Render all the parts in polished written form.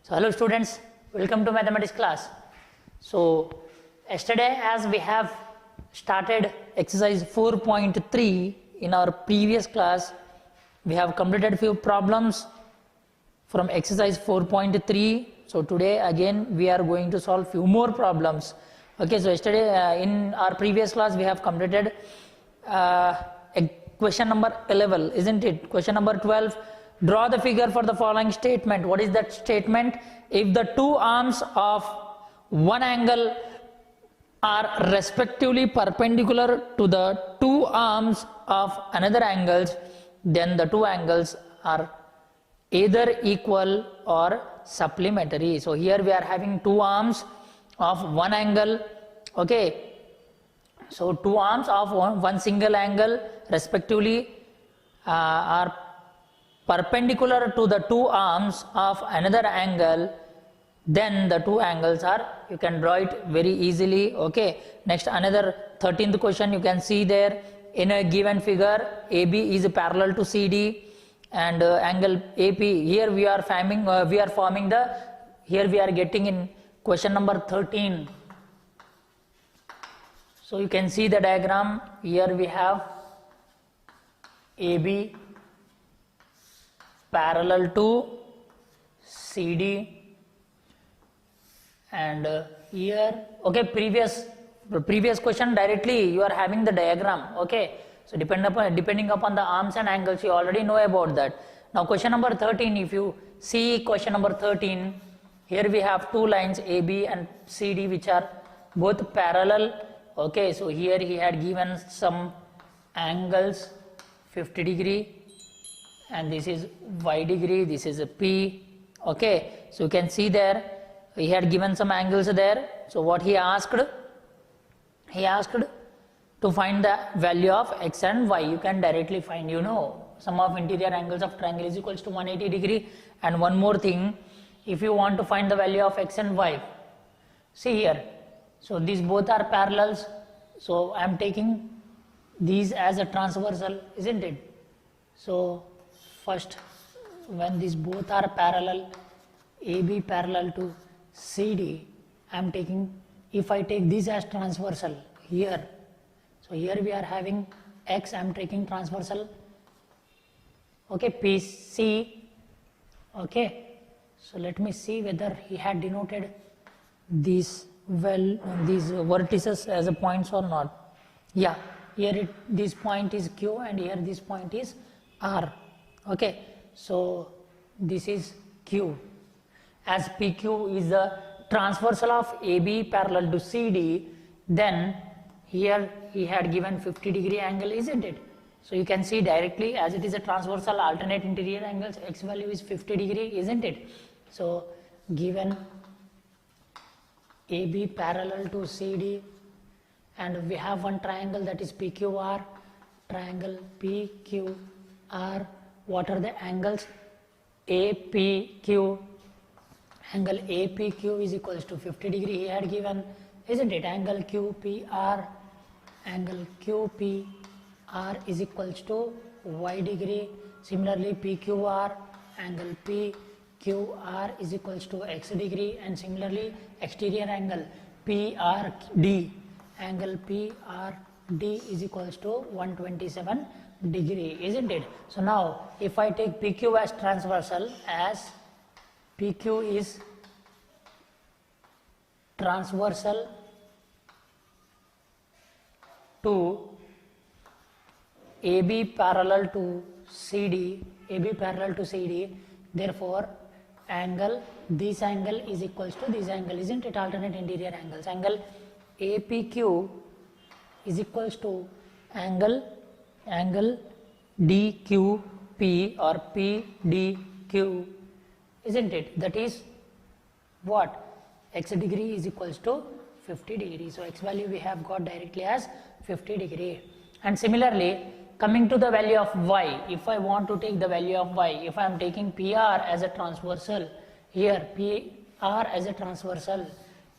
So hello students, welcome to mathematics class. So yesterday as we have started exercise 4.3 in our previous class, we have completed few problems from exercise 4.3. So today again we are going to solve few more problems. Okay, so yesterday in our previous class we have completed question number 11, isn't it? Question number 12. Draw the figure for the following statement. What is that statement? If the two arms of one angle are respectively perpendicular to the two arms of another angles, then the two angles are either equal or supplementary. So here we are having two arms of one angle. Okay, so two arms of one single angle respectively are perpendicular to the two arms of another angle, then the two angles are, you can draw it very easily. Okay, next another 13th question you can see there. In a given figure, AB is parallel to CD and angle AP, here we are forming here we are getting in question number 13. So you can see the diagram. Here we have AB parallel to CD, and here, okay, previous question directly you are having the diagram. Okay, so depending upon the arms and angles, you already know about that. Now question number 13, if you see question number 13, here we have two lines AB and CD which are both parallel. Okay, so here he had given some angles 50 degree and this is Y degree, this is a P. Okay, so you can see there he had given some angles there. So what he asked to find the value of X and Y. You can directly find, you know, sum of interior angles of triangle is equals to 180 degree. And one more thing, if you want to find the value of X and Y, see here, so these both are parallels, so I am taking these as a transversal, isn't it? So first, when these both are parallel, AB parallel to CD, I am taking, if I take this as transversal here, so here we are having X, I am taking transversal, okay, PC. Okay, so let me see whether he had denoted these these vertices as a points or not. Yeah, here this point is Q and here this point is R. Okay, so this is Q, as PQ is the transversal of AB parallel to CD, then here he had given 50 degree angle, isn't it? So you can see directly, as it is a transversal alternate interior angles, X value is 50 degree, isn't it? So given AB parallel to CD and we have one triangle that is PQR, triangle PQR, what are the angles? APQ, angle APQ is equals to 50 degree he had given, isn't it? Angle QPR is equals to Y degree. Similarly PQR, angle PQR is equals to X degree, and similarly exterior angle PRD, angle PRD is equals to 127 degree, isn't it? So now if I take PQ as transversal, as PQ is transversal to AB parallel to CD, therefore angle, this angle is equals to this angle, isn't it? Alternate interior angles. Angle APQ is equals to angle DQP or PDQ, isn't it? That is what? X degree is equals to 50 degree. So X value we have got directly as 50 degree. And similarly, coming to the value of Y, if I want to take the value of Y, if I am taking PR as a transversal, here PR as a transversal,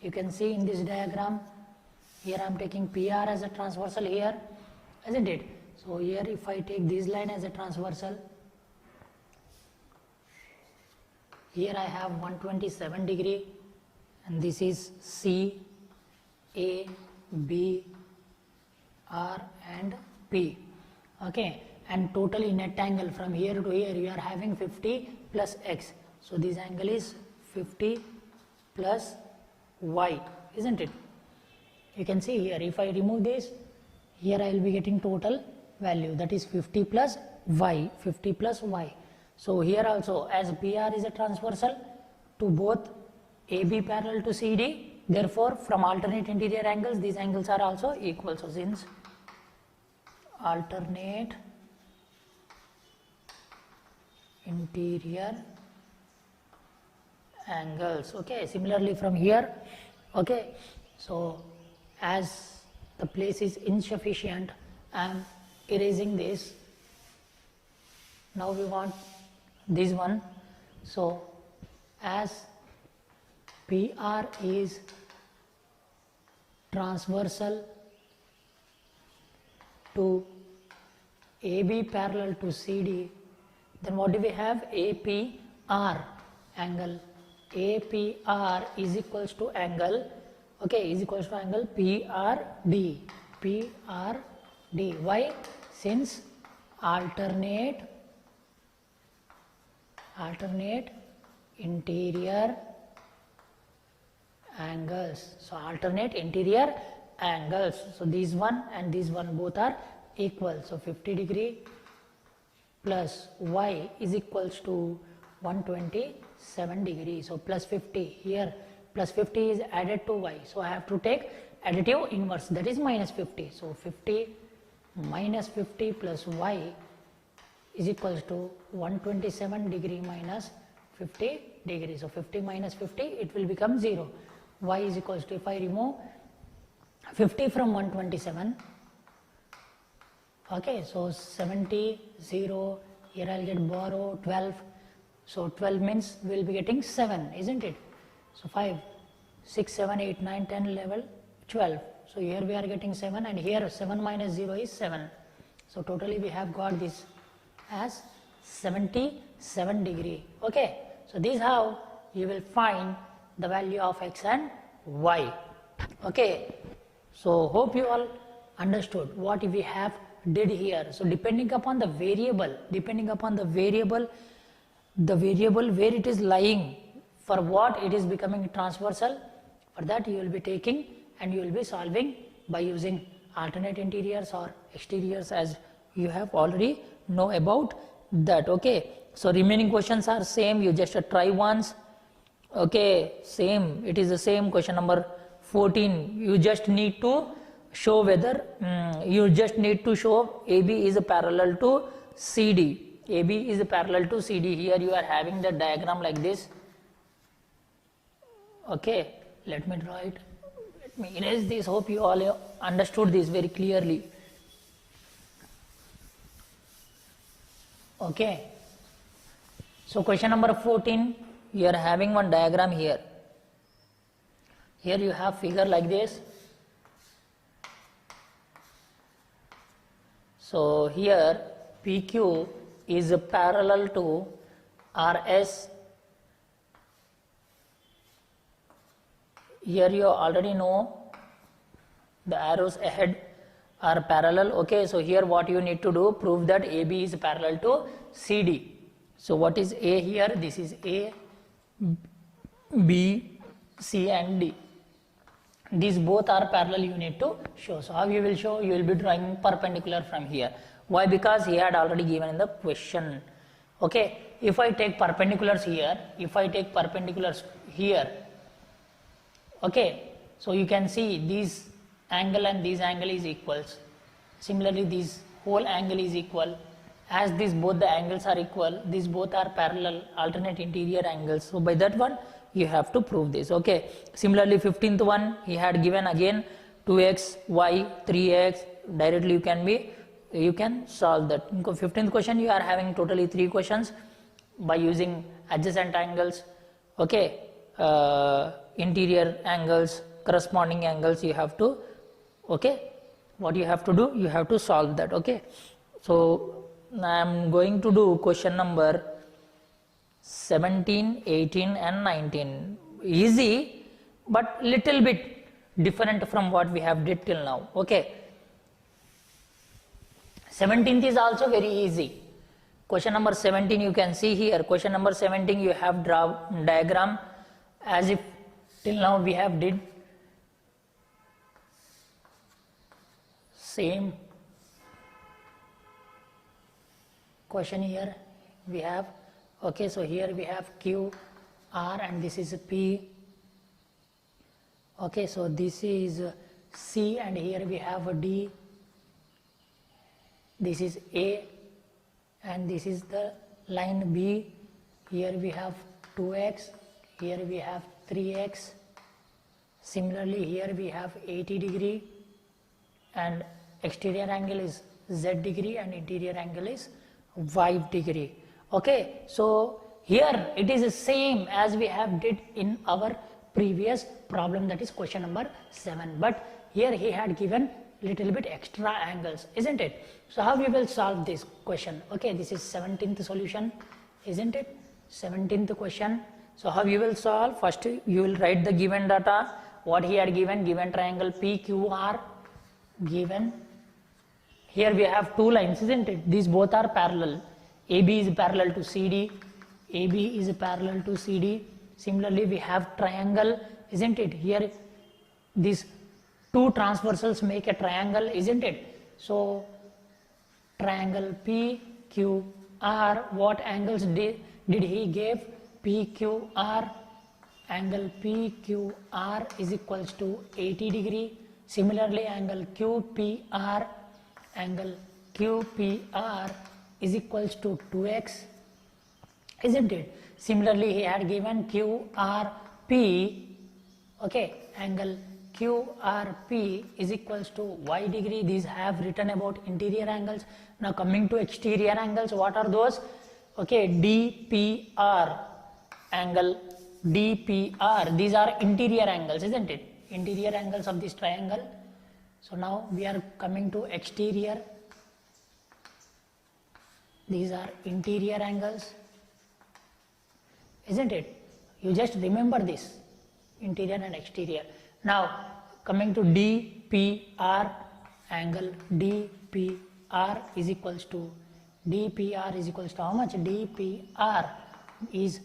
you can see in this diagram, here I am taking PR as a transversal here, isn't it? So here if I take this line as a transversal, here I have 127 degree, and this is C, A, B, R and P. Okay, and totally net angle from here to here you are having 50 plus X. So this angle is 50 plus Y, isn't it? You can see here, if I remove this, here I will be getting total value, that is 50 plus Y, 50 plus Y. So here also, as PR is a transversal to both AB parallel to CD, therefore from alternate interior angles, these angles are also equal. So since alternate interior angles, okay, similarly from here, okay, so as the place is insufficient, I am erasing this. Now we want this one. So as PR is transversal to AB parallel to CD, then what do we have? APR angle. APR is equals to angle, okay, is equals to angle PRD. PRD. Why? Since alternate interior angles. So alternate interior angles. So these one and these one both are equal. So 50 degree plus Y is equals to 127 degree. So plus 50 here, plus 50 is added to Y. So I have to take additive inverse, that is minus 50. So 50 minus 50 plus Y is equals to 127 degree minus 50 degree. So 50 minus 50, it will become 0. Y is equals to, if I remove 50 from 127, okay, so 70, 0, here I will get borrow 12. So 12 means we will be getting 7, isn't it? So 5, 6, 7, 8, 9, 10, 11, 12. So here we are getting 7, and here 7 minus 0 is 7. So totally we have got this as 77 degree. Okay, so this is how you will find the value of X and Y. Okay, so hope you all understood what we have did here. So depending upon the variable where it is lying, for what it is becoming transversal, for that you will be taking and you will be solving by using alternate interiors or exteriors, as you have already know about that. Okay, so remaining questions are same, you just try once. Okay, same, it is the same. Question number 14, you just need to show whether AB is parallel to CD. AB is parallel to CD. Here you are having the diagram like this. Okay, let me draw it. Let me erase this. Hope you all understood this very clearly. Okay, so question number 14, you are having one diagram here. Here you have figure like this. So here PQ is parallel to RS. Here you already know the arrows ahead are parallel. Okay, so here what you need to do, prove that AB is parallel to CD. So what is A here? This is A, B, C and D. These both are parallel, you need to show. So how you will show? You will be drawing perpendicular from here. Why? Because he had already given in the question. Okay, if I take perpendiculars here, okay, so you can see these angle and this angle is equals. Similarly, this whole angle is equal. As these both the angles are equal, these both are parallel, alternate interior angles. So by that one you have to prove this. Okay, similarly 15th one he had given again 2x, y, 3x. Directly you can solve that. In 15th question you are having totally 3 questions by using adjacent angles. Okay, interior angles, corresponding angles you have to, okay, what you have to do, you have to solve that. Okay, so I am going to do question number 17, 18 and 19. Easy, but little bit different from what we have did till now. Okay. 17th is also very easy. Question number 17 you can see here. Question number 17 you have draw diagram as if till now we have did same question here we have. Okay, so here we have Q, R and this is P. Okay, so this is C and here we have a D. This is A and this is the line B. Here we have 2x, here we have 3x. Similarly here we have 80 degree and exterior angle is Z degree and interior angle is Y degree. Okay, so here it is the same as we have did in our previous problem, that is question number 7, but here he had given little bit extra angles, isn't it? So how we will solve this question? Okay, this is 17th solution, isn't it? 17th question. So how you will solve? First you will write the given data, what he had given triangle PQR given. Here we have two lines, isn't it? These both are parallel. AB is parallel to CD, AB is parallel to CD. Similarly we have triangle, isn't it? Here these two transversals make a triangle, isn't it? So triangle PQR, what angles did he give? PQR, angle PQR is equals to 80 degree. Similarly angle QPR, is equals to 2x, isn't it? Similarly he had given QRP, okay, angle QRP is equals to y degree. These have written about interior angles. Now coming to exterior angles, what are those? Okay, DPR, angle DPR, these are interior angles, isn't it? Interior angles of this triangle. So now we are coming to exterior. These are interior angles, isn't it? You just remember this, interior and exterior. Now coming to DPR, angle DPR is equals to how much? DPR is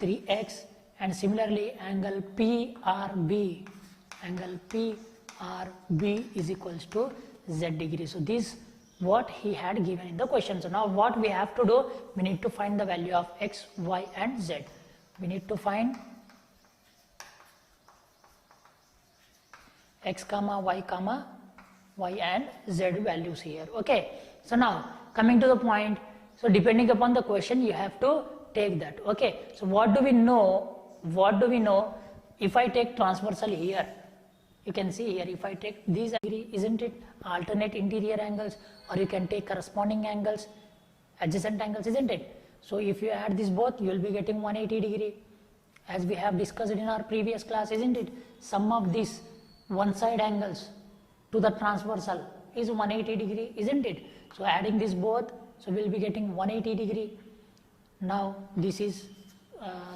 3x, and similarly angle PRB is equals to Z degree. So this what he had given in the question. So now what we have to do, we need to find the value of x, y and z. We need to find x comma y and z values here. Okay, so now coming to the point, so depending upon the question you have to take that. Okay, so what do we know if I take transversal here? You can see here, if I take these degree, isn't it, alternate interior angles, or you can take corresponding angles, adjacent angles, isn't it? So if you add this both, you will be getting 180 degree, as we have discussed in our previous class, isn't it? Sum of these one side angles to the transversal is 180 degree, isn't it? So adding this both, so we will be getting 180 degree. Now this is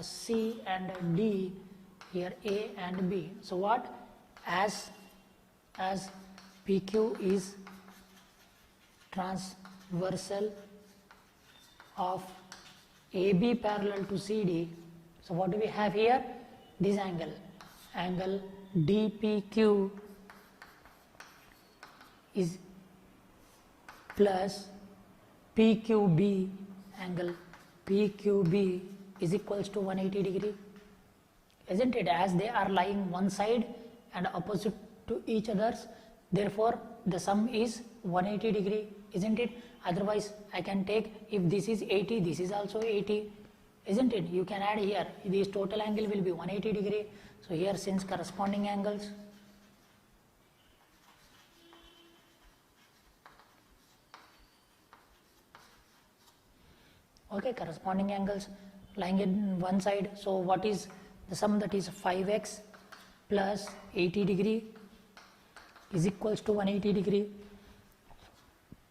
C and D, here A and B. So what? As PQ is transversal of AB parallel to CD, so what do we have here? This angle DPQ is plus PQB, angle PQB is equals to 180 degree, isn't it? As they are lying one side and opposite to each others, therefore the sum is 180 degree, isn't it? Otherwise I can take, if this is 80, this is also 80, isn't it? You can add here, this total angle will be 180 degree. So here, since corresponding angles, okay, corresponding angles lying in one side, so what is the sum? That is 5x plus 80 degree is equals to 180 degree.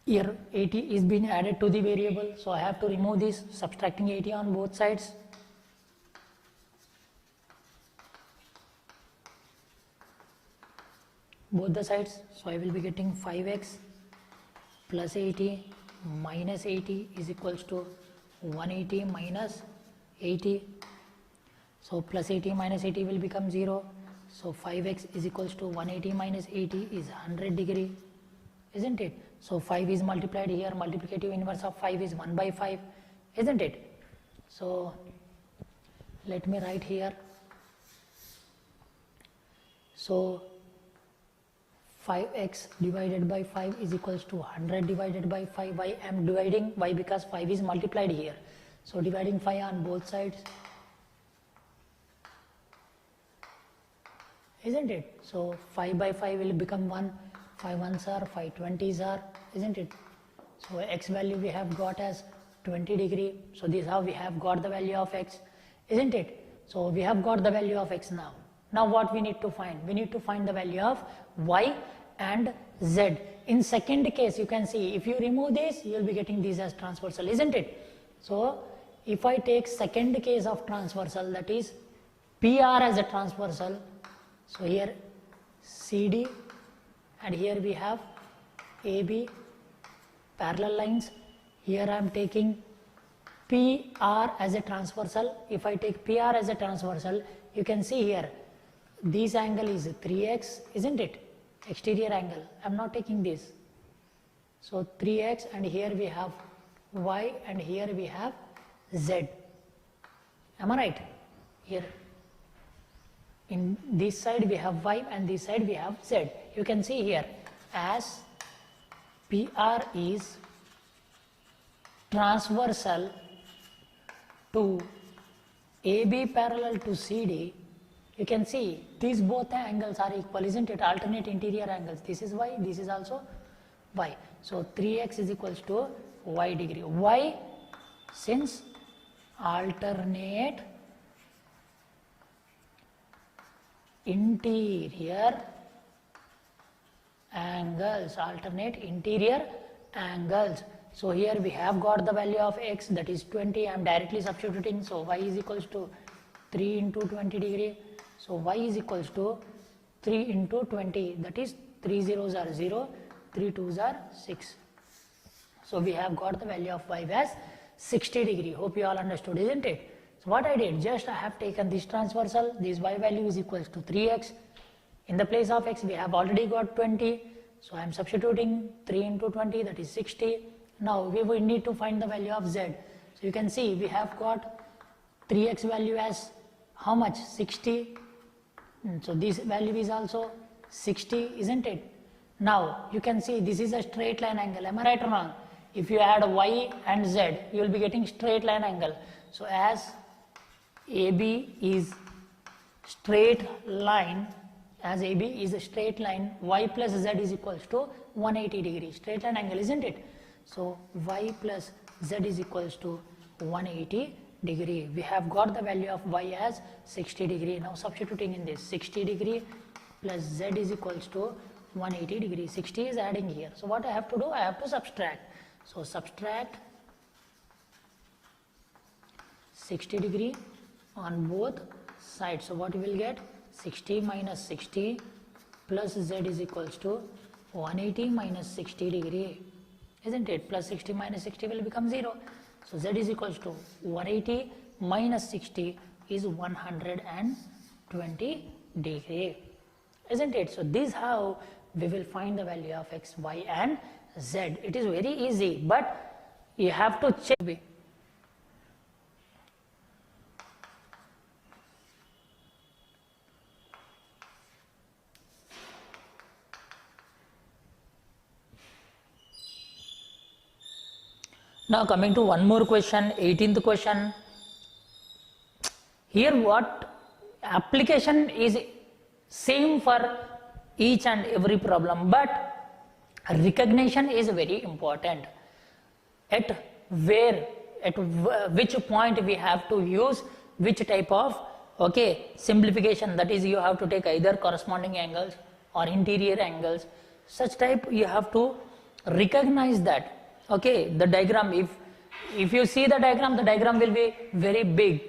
Here 80 is being added to the variable, so I have to remove this, subtracting 80 on both sides. both the sides. So I will be getting 5x plus 80 minus 80 is equals to 180 minus 80. So plus 80 minus 80 will become 0. So 5x is equals to 180 minus 80 is 100 degree, isn't it? So 5 is multiplied here, multiplicative inverse of 5 is 1 by 5, isn't it? So let me write here. So 5x divided by 5 is equals to 100 divided by 5. Why I am dividing? Why? Because 5 is multiplied here. So dividing 5 on both sides, isn't it? So 5 by 5 will become 1, 5 ones are, 5 20s are, isn't it? So x value we have got as 20 degree. So this is how we have got the value of x, isn't it? So we have got the value of x now. Now what we need to find? We need to find the value of y and z. In second case, you can see if you remove this, you will be getting these as transversal, isn't it? So if I take second case of transversal, that is PR as a transversal, so here CD and here we have AB parallel lines. Here I am taking PR as a transversal. If I take PR as a transversal, you can see here this angle is 3x, isn't it? Exterior angle. I am not taking this. So 3x and here we have y and here we have z. Am I right? Here in this side we have y and this side we have z. You can see here as PR is transversal to AB parallel to CD, you can see these both angles are equal, isn't it? Alternate interior angles. This is y, this is also y. So 3x is equals to y degree. Why? Since alternate interior angles, alternate interior angles. So here we have got the value of x, that is 20. I am directly substituting. So y is equals to 3 into 20 degree. So y is equals to 3 into 20, that is 3 zeros are 0, 3 twos are 6. So we have got the value of y as 60 degree. Hope you all understood, isn't it? So what I did, just I have taken this transversal, this y value is equals to 3x. In the place of x we have already got 20. So I am substituting 3 into 20, that is 60. Now we will need to find the value of z. So you can see we have got 3x value as how much? 60. So this value is also 60, isn't it? Now you can see this is a straight line angle. Am I right or wrong? If you add y and z, you will be getting straight line angle. So as AB is straight line, as AB is a straight line, y plus z is equals to 180 degree. Straight line angle, isn't it? So y plus z is equals to 180 degree. We have got the value of y as 60 degree. Now substituting in this, 60 degree plus z is equals to 180 degree. 60 is adding here. So what I have to do? I have to subtract. So subtract 60 degree on both sides. So what you will get? 60 minus 60 plus z is equals to 180 minus 60 degree. Isn't it? Plus 60 minus 60 will become 0. So z is equals to 180 minus 60 is 120 degree. Isn't it? So this is how we will find the value of x, y and z. It is very easy, but you have to check. Now coming to one more question, 18th question. Here what application is same for each and every problem, but recognition is very important. At which point we have to use which type of simplification, that is you have to take either corresponding angles or interior angles. Such type you have to recognize that. The diagram, if you see the diagram will be very big,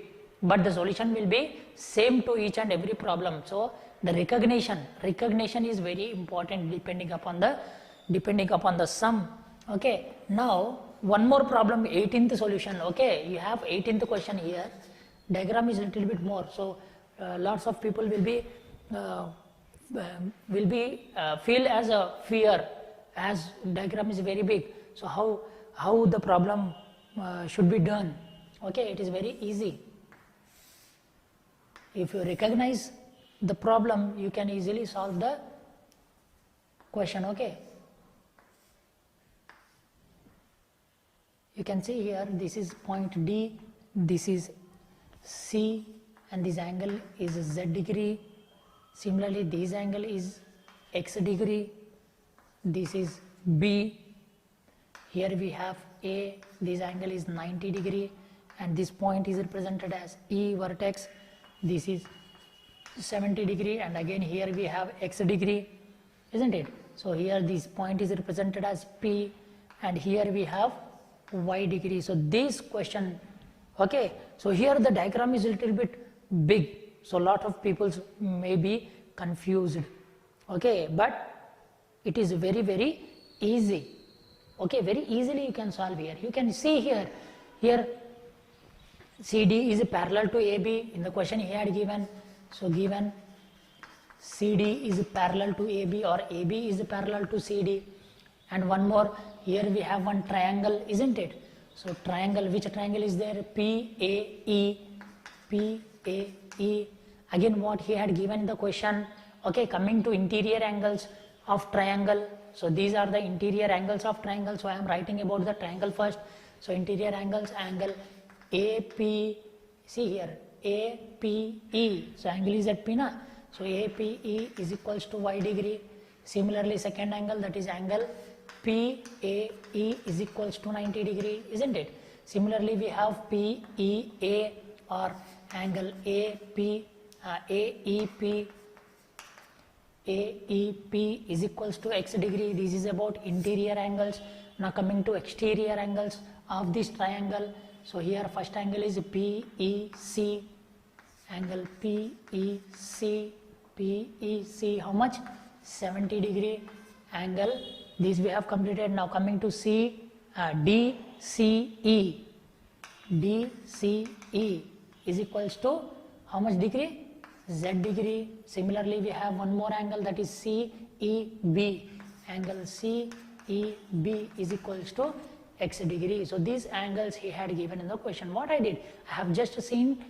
but the solution will be same to each and every problem. So The recognition is very important depending upon the sum. Okay, now one more problem, 18th solution. Okay, you have 18th question here. Diagram is a little bit more, so lots of people will be feel as a fear, as diagram is very big. So how the problem should be done? Okay, it is very easy. If you recognize the problem, you can easily solve the question. Okay, you can see here, this is point D, this is C, and this angle is Z degree. Similarly, this angle is X degree. This is B. Here we have A, this angle is 90 degree, and this point is represented as E vertex. This is 70 degree, and again here we have X degree, isn't it? So here this point is represented as P, and here we have Y degree. So this question, okay, so here the diagram is a little bit big, so lot of people may be confused. Okay, but it is very easy. Okay, very easily you can solve here. You can see here CD is parallel to AB. In the question he had given, so given CD is parallel to AB, or AB is parallel to CD. And one more, here we have one triangle, isn't it? So triangle, which triangle is there? PAE. Again what he had given in the question. Okay, coming to interior angles of triangle. So these are the interior angles of triangle. So I am writing about the triangle first. So interior angles, angle AP, see here, APE. So angle is at P na. So APE is equals to Y degree. Similarly, second angle, that is angle PAE is equals to 90 degree, isn't it? Similarly, we have PEA, or angle AEP is equals to X degree. This is about interior angles. Now coming to exterior angles of this triangle. So here first angle is PEC, angle PEC, how much? 70 degree angle. This we have completed. Now coming to DCE is equals to how much degree? Z degree. Similarly, we have one more angle, that is CEB. Angle CEB is equals to X degree. So these angles he had given in the question. What I did, I have just seen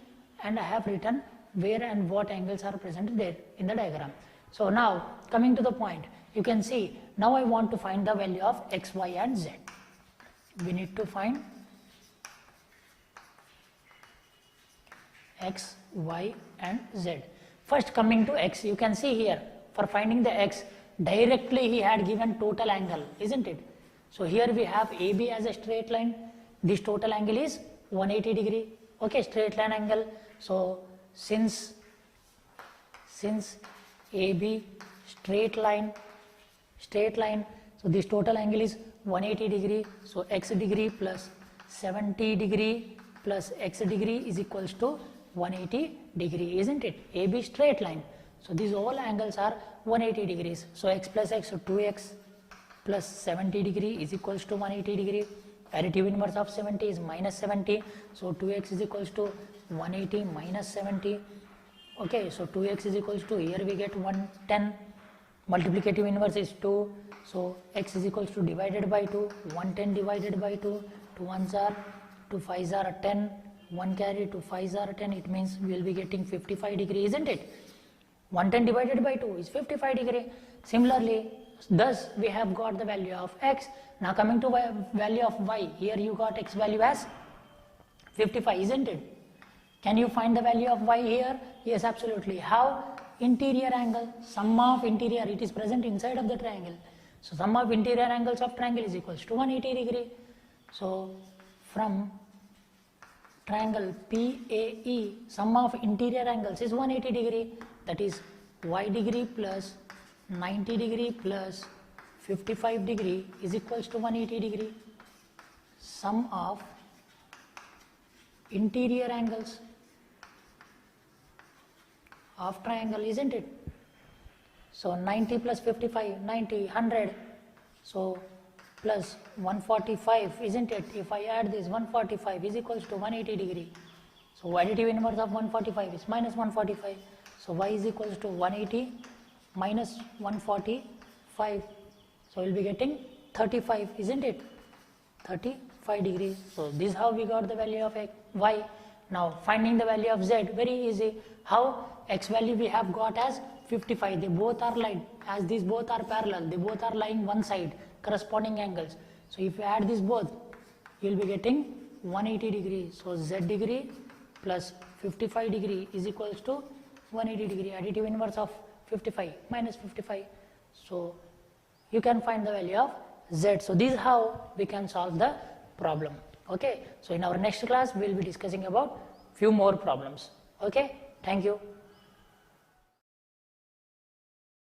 and I have written where and what angles are present there in the diagram. So now coming to the point, you can see, now I want to find the value of X, Y and Z. We need to find X, Y and Z. First coming to X, you can see here, for finding the X, directly he had given total angle, isn't it? So here we have AB as a straight line. This total angle is 180 degree. Okay, straight line angle. So since AB straight line, so this total angle is 180 degree. So X degree plus 70 degree plus X degree is equals to 180 degree, isn't it? AB straight line. So these all angles are 180 degrees. So X plus X, so 2X plus 70 degree is equals to 180 degree. Additive inverse of 70 is minus 70. So 2X is equals to 180 minus 70. Okay, so 2X is equals to, here we get 110. Multiplicative inverse is 2. So X is equals to divided by 2. 110 divided by 2. 2 ones are, 2 fives are 10. 1 carry, 2 fives are 10. It means we will be getting 55 degree, isn't it? 110 divided by 2 is 55 degree. Similarly, thus we have got the value of X. Now coming to value of Y, here you got X value as 55, isn't it? Can you find the value of Y here? Yes, absolutely. How? Interior angle, sum of interior, it is present inside of the triangle. So sum of interior angles of triangle is equals to 180 degree. So from triangle PAE, sum of interior angles is 180 degree. That is Y degree plus 90 degree plus 55 degree is equals to 180 degree. Sum of interior angles of triangle, isn't it? So 90 plus 55, 90, 100. So plus 145, isn't it? If I add this, 145 is equals to 180 degree. So additive inverse of 145 is minus 145. So y is equals to 180 minus 145. So we'll be getting 35, isn't it? 35 degrees. So this is how we got the value of y. Now finding the value of z, very easy. How? X value we have got as 55. They both are lying, as these both are parallel, they both are lying one side, corresponding angles. So if you add this both, you will be getting 180 degrees. So z degree plus 55 degree is equals to 180 degree. Additive inverse of 55 minus 55. So you can find the value of z. So this is how we can solve the problem. Okay. So in our next class we will be discussing about few more problems. Okay. Thank you.